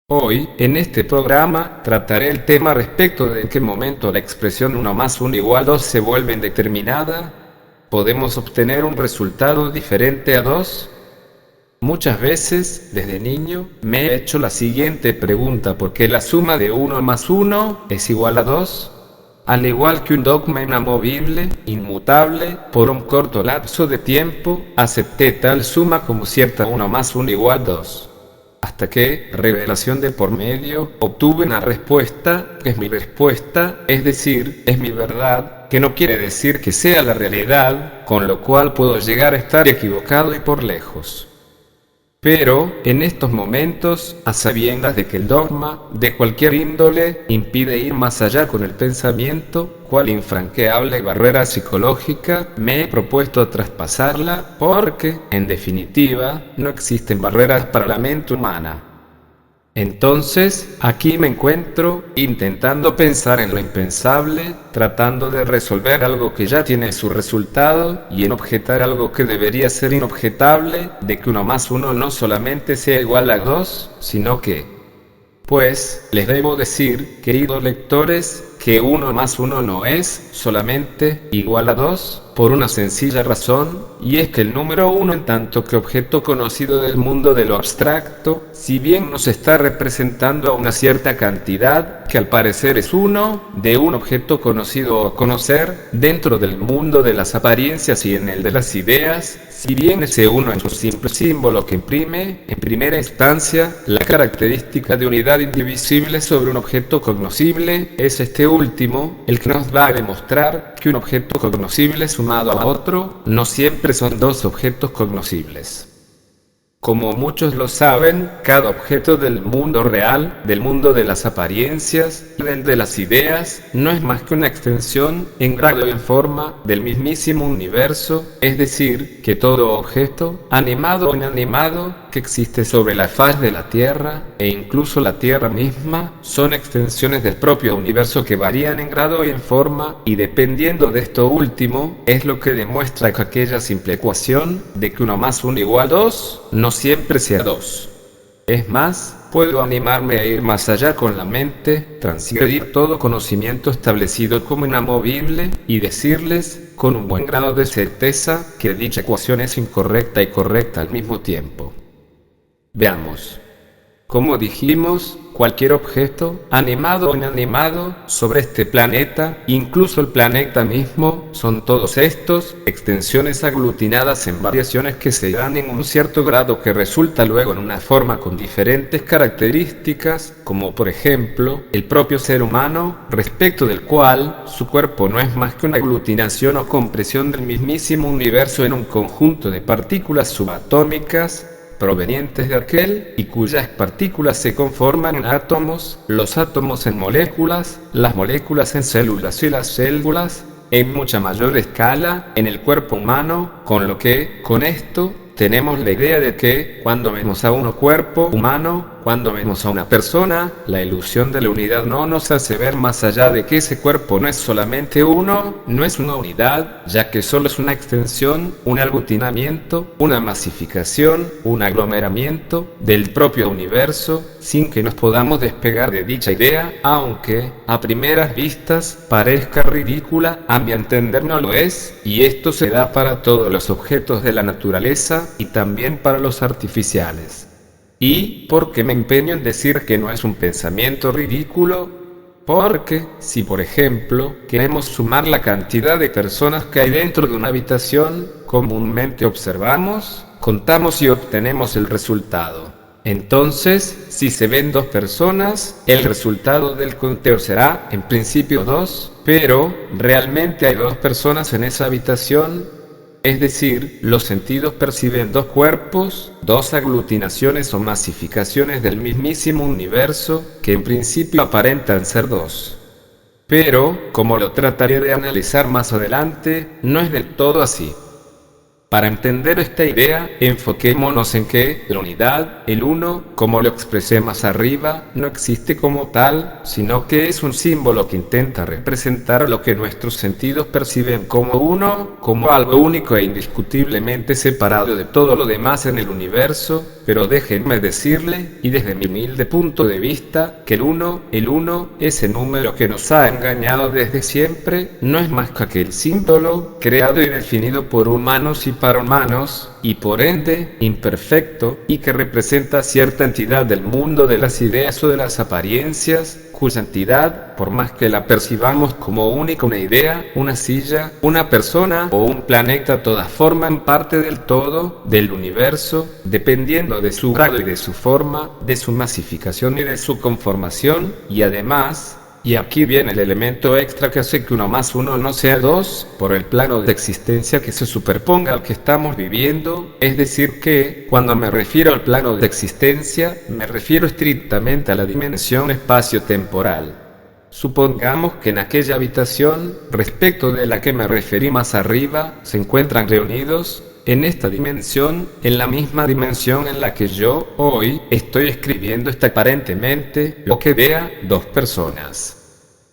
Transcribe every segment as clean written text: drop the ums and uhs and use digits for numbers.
Hoy, en este programa, trataré el tema respecto de en qué momento la expresión 1 más 1 igual 2 se vuelve indeterminada. ¿Podemos obtener un resultado diferente a 2? Muchas veces, desde niño, me he hecho la siguiente pregunta: ¿por qué la suma de 1 más 1 es igual a 2? Al igual que un dogma inamovible, inmutable, por un corto lapso de tiempo, acepté tal suma como cierta: 1 más 1 igual 2. Hasta que, revelación de por medio, obtuve una respuesta, que es mi respuesta, es decir, es mi verdad, que no quiere decir que sea la realidad, con lo cual puedo llegar a estar equivocado y por lejos. Pero, en estos momentos, a sabiendas de que el dogma, de cualquier índole, impide ir más allá con el pensamiento, cual infranqueable barrera psicológica, me he propuesto traspasarla, porque, en definitiva, no existen barreras para la mente humana. Entonces, aquí me encuentro, intentando pensar en lo impensable, tratando de resolver algo que ya tiene su resultado, y en objetar algo que debería ser inobjetable, de que 1 más 1 no solamente sea igual a 2, sino que... Pues, les debo decir, queridos lectores, que 1 más 1 no es solamente igual a 2, por una sencilla razón, y es que el número 1 en tanto que objeto conocido del mundo de lo abstracto, si bien nos está representando a una cierta cantidad, que al parecer es 1, de un objeto conocido o conocer, dentro del mundo de las apariencias y en el de las ideas, si bien ese 1 es un simple símbolo que imprime, en primera instancia, la característica de unidad indivisible sobre un objeto cognoscible, es este último el que nos va a demostrar que un objeto cognoscible sumado a otro no siempre son dos objetos cognoscibles. Como muchos lo saben, cada objeto del mundo real, del mundo de las apariencias y del de las ideas, no es más que una extensión, en grado y en forma, del mismísimo universo, es decir, que todo objeto, animado o inanimado, que existe sobre la faz de la Tierra, e incluso la Tierra misma, son extensiones del propio universo que varían en grado y en forma, y dependiendo de esto último, es lo que demuestra que aquella simple ecuación, de que 1 más 1 igual 2, no siempre sea 2. Es más, puedo animarme a ir más allá con la mente, transgredir todo conocimiento establecido como inamovible, y decirles, con un buen grado de certeza, que dicha ecuación es incorrecta y correcta al mismo tiempo. Veamos. Como dijimos, cualquier objeto, animado o inanimado, sobre este planeta, incluso el planeta mismo, son todos estos, extensiones aglutinadas en variaciones que se dan en un cierto grado que resulta luego en una forma con diferentes características, como por ejemplo, el propio ser humano, respecto del cual, su cuerpo no es más que una aglutinación o compresión del mismísimo universo en un conjunto de partículas subatómicas, provenientes de aquel, y cuyas partículas se conforman en átomos, los átomos en moléculas, las moléculas en células y las células, en mucha mayor escala, en el cuerpo humano, con lo que, con esto, tenemos la idea de que, cuando vemos a un cuerpo humano, cuando vemos a una persona, la ilusión de la unidad no nos hace ver más allá de que ese cuerpo no es solamente uno, no es una unidad, ya que solo es una extensión, un aglutinamiento, una masificación, un aglomeramiento del propio universo, sin que nos podamos despegar de dicha idea, aunque, a primeras vistas, parezca ridícula, a mi entender no lo es, y esto se da para todos los objetos de la naturaleza, y también para los artificiales. ¿Y por qué me empeño en decir que no es un pensamiento ridículo? Porque, si por ejemplo, queremos sumar la cantidad de personas que hay dentro de una habitación, comúnmente observamos, contamos y obtenemos el resultado. Entonces, si se ven 2 personas, el resultado del conteo será, en principio 2, pero, ¿realmente hay 2 personas en esa habitación? Es decir, los sentidos perciben 2 cuerpos, 2 aglutinaciones o masificaciones del mismísimo universo, que en principio aparentan ser 2. Pero, como lo trataré de analizar más adelante, no es del todo así. Para entender esta idea, enfoquémonos en que la unidad, el uno, como lo expresé más arriba, no existe como tal, sino que es un símbolo que intenta representar lo que nuestros sentidos perciben como uno, como algo único e indiscutiblemente separado de todo lo demás en el universo. Pero déjenme decirle, y desde mi humilde punto de vista, que el uno, ese número que nos ha engañado desde siempre, no es más que aquel símbolo creado y definido por humanos y para humanos, y por ende, imperfecto, y que representa cierta entidad del mundo de las ideas o de las apariencias, cuya entidad, por más que la percibamos como única, una idea, una silla, una persona o un planeta, todas forman parte del todo, del universo, dependiendo de su grado y de su forma, de su masificación y de su conformación, y además, y aquí viene el elemento extra que hace que 1 más 1 no sea 2, por el plano de existencia que se superponga al que estamos viviendo, es decir que, cuando me refiero al plano de existencia, me refiero estrictamente a la dimensión espacio-temporal. Supongamos que en aquella habitación, respecto de la que me referí más arriba, se encuentran reunidos, en esta dimensión, en la misma dimensión en la que yo, hoy, estoy escribiendo aparentemente, lo que vea, 2 personas.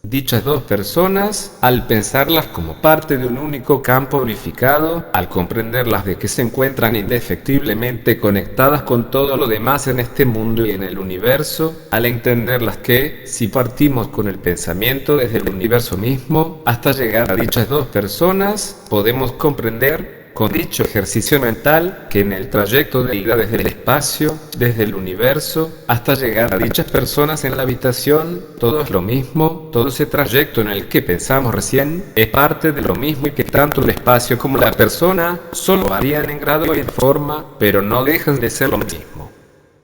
Dichas 2 personas, al pensarlas como parte de un único campo unificado, al comprenderlas de que se encuentran indefectiblemente conectadas con todo lo demás en este mundo y en el universo, al entenderlas que, si partimos con el pensamiento desde el universo mismo, hasta llegar a dichas 2 personas, podemos comprender, con dicho ejercicio mental, que en el trayecto de ida desde el espacio, desde el universo, hasta llegar a dichas personas en la habitación, todo es lo mismo, todo ese trayecto en el que pensamos recién, es parte de lo mismo y que tanto el espacio como la persona solo varían en grado y en forma, pero no dejan de ser lo mismo.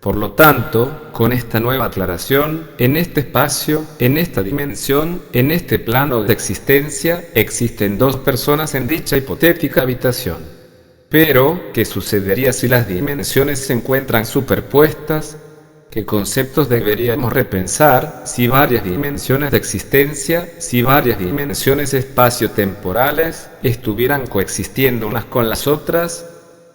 Por lo tanto, con esta nueva aclaración, en este espacio, en esta dimensión, en este plano de existencia, existen 2 personas en dicha hipotética habitación. Pero, ¿qué sucedería si las dimensiones se encuentran superpuestas? ¿Qué conceptos deberíamos repensar si varias dimensiones de existencia, si varias dimensiones espacio-temporales estuvieran coexistiendo unas con las otras?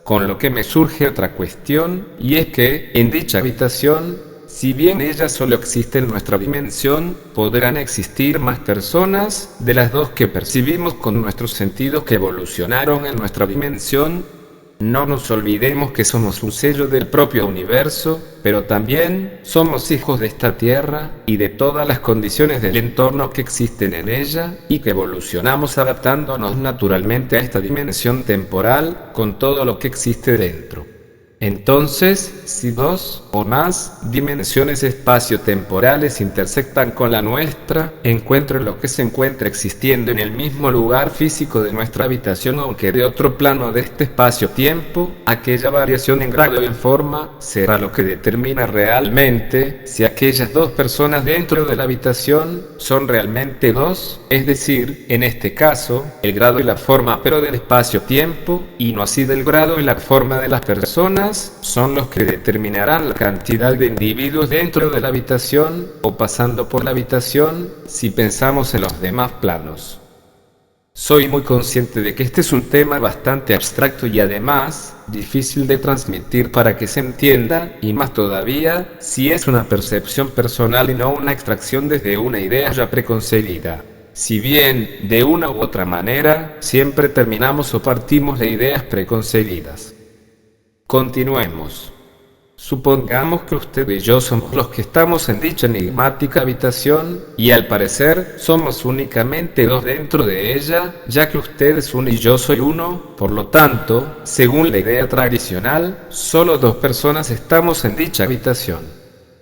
Con lo que me surge otra cuestión, y es que, en dicha habitación, si bien ella solo existe en nuestra dimensión, podrán existir más personas de las 2 que percibimos con nuestros sentidos que evolucionaron en nuestra dimensión. No nos olvidemos que somos un sello del propio universo, pero también somos hijos de esta tierra y de todas las condiciones del entorno que existen en ella, y que evolucionamos adaptándonos naturalmente a esta dimensión temporal con todo lo que existe dentro. Entonces, si 2 o más dimensiones espacio-temporales intersectan con la nuestra, encuentro lo que se encuentra existiendo en el mismo lugar físico de nuestra habitación, aunque de otro plano de este espacio-tiempo, aquella variación en grado y en forma será lo que determina realmente si aquellas 2 personas dentro de la habitación son realmente 2, es decir, en este caso, el grado y la forma pero del espacio-tiempo, y no así del grado y la forma de las personas, son los que determinarán la cantidad de individuos dentro de la habitación o pasando por la habitación si pensamos en los demás planos. Soy muy consciente de que este es un tema bastante abstracto y además difícil de transmitir para que se entienda, y más todavía si es una percepción personal y no una extracción desde una idea ya preconcebida. Si bien, de una u otra manera, siempre terminamos o partimos de ideas preconcebidas. Continuemos. Supongamos que usted y yo somos los que estamos en dicha enigmática habitación, y al parecer somos únicamente 2 dentro de ella, ya que usted es 1 y yo soy 1, por lo tanto, según la idea tradicional, solo 2 personas estamos en dicha habitación.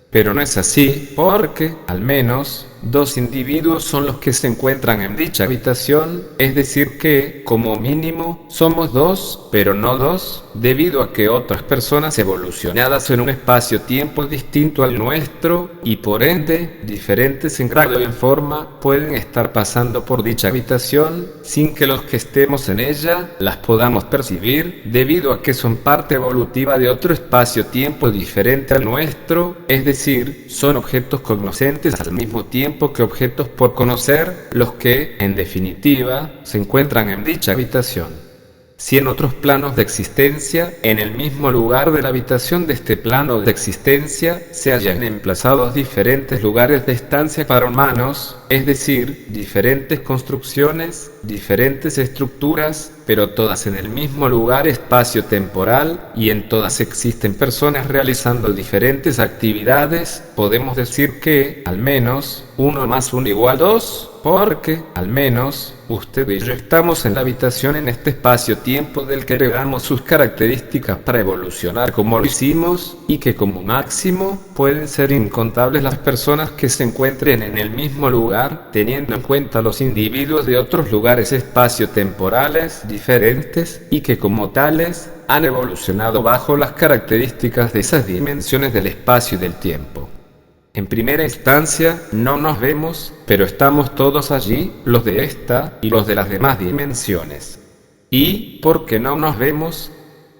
Pero no es así, porque, al menos, 2 individuos son los que se encuentran en dicha habitación, es decir que, como mínimo, somos 2, pero no 2, debido a que otras personas evolucionadas en un espacio-tiempo distinto al nuestro, y por ende, diferentes en grado y en forma, pueden estar pasando por dicha habitación, sin que los que estemos en ella las podamos percibir, debido a que son parte evolutiva de otro espacio-tiempo diferente al nuestro, es decir, son objetos cognoscentes al mismo tiempo que objetos por conocer, los que, en definitiva, se encuentran en dicha habitación. Si en otros planos de existencia, en el mismo lugar de la habitación de este plano de existencia, se hallan emplazados diferentes lugares de estancia para humanos, es decir, diferentes construcciones, diferentes estructuras, pero todas en el mismo lugar espacio-temporal, y en todas existen personas realizando diferentes actividades, podemos decir que, al menos, 1 más 1 igual 2, porque, al menos, usted y yo estamos en la habitación en este espacio-tiempo del que heredamos sus características para evolucionar como lo hicimos, y que como máximo, pueden ser incontables las personas que se encuentren en el mismo lugar, teniendo en cuenta los individuos de otros lugares espacio-temporales diferentes, y que como tales, han evolucionado bajo las características de esas dimensiones del espacio y del tiempo. En primera instancia, no nos vemos, pero estamos todos allí, los de esta y los de las demás dimensiones. ¿Y por qué no nos vemos?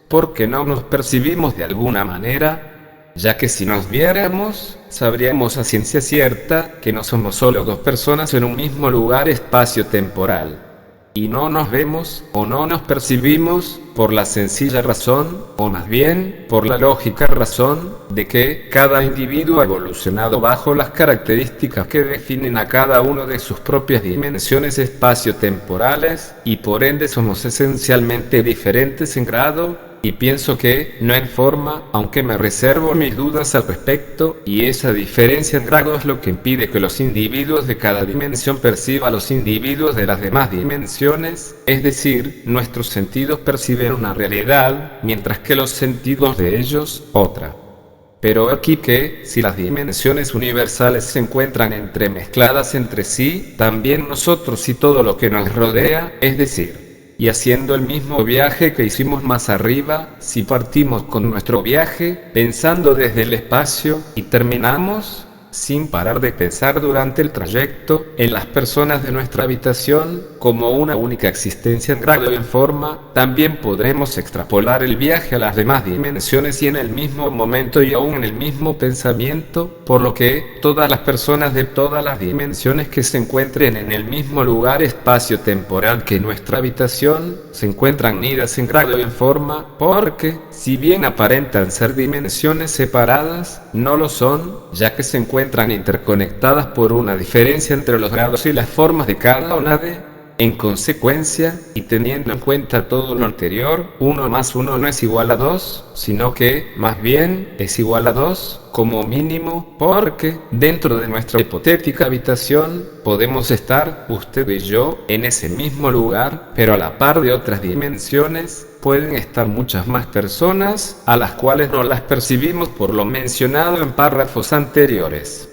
Porque no nos percibimos de alguna manera, ya que si nos viéramos, sabríamos a ciencia cierta que no somos solo dos personas en un mismo lugar espacio-temporal. Y no nos vemos o no nos percibimos por la sencilla razón, o más bien por la lógica razón, de que cada individuo ha evolucionado bajo las características que definen a cada uno de sus propias dimensiones espacio-temporales, y por ende somos esencialmente diferentes en grado, y pienso que, no en forma, aunque me reservo mis dudas al respecto, y esa diferencia en grado es lo que impide que los individuos de cada dimensión perciban a los individuos de las demás dimensiones, es decir, nuestros sentidos perciben una realidad, mientras que los sentidos de ellos, otra. Pero aquí que, si las dimensiones universales se encuentran entremezcladas entre sí, también nosotros y todo lo que nos rodea, es decir, y haciendo el mismo viaje que hicimos más arriba, si partimos con nuestro viaje, pensando desde el espacio, y terminamos, sin parar de pensar durante el trayecto, en las personas de nuestra habitación, como una única existencia en grado y en forma, también podremos extrapolar el viaje a las demás dimensiones y en el mismo momento y aún en el mismo pensamiento, por lo que todas las personas de todas las dimensiones que se encuentren en el mismo lugar espacio-temporal que nuestra habitación, se encuentran unidas en grado y en forma, porque, si bien aparentan ser dimensiones separadas, no lo son, ya que se encuentran interconectadas por una diferencia entre los grados y las formas de cada una de. En consecuencia, y teniendo en cuenta todo lo anterior, 1 más 1 no es igual a 2, sino que, más bien, es igual a 2, como mínimo, porque, dentro de nuestra hipotética habitación, podemos estar, usted y yo, en ese mismo lugar, pero a la par de otras dimensiones, pueden estar muchas más personas, a las cuales no las percibimos por lo mencionado en párrafos anteriores.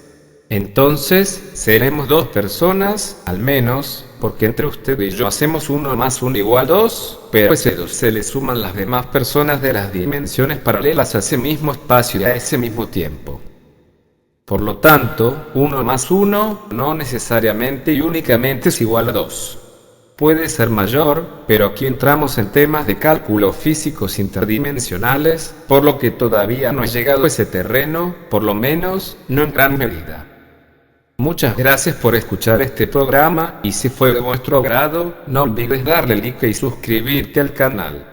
Entonces, seremos dos personas, al menos, porque entre usted y yo hacemos 1 más 1 igual 2, pero a ese 2 se le suman las demás personas de las dimensiones paralelas a ese mismo espacio y a ese mismo tiempo. Por lo tanto, 1 más 1 no necesariamente y únicamente es igual a 2. Puede ser mayor, pero aquí entramos en temas de cálculo físicos interdimensionales, por lo que todavía no he llegado a ese terreno, por lo menos, no en gran medida. Muchas gracias por escuchar este programa, y si fue de vuestro agrado, no olvides darle like y suscribirte al canal.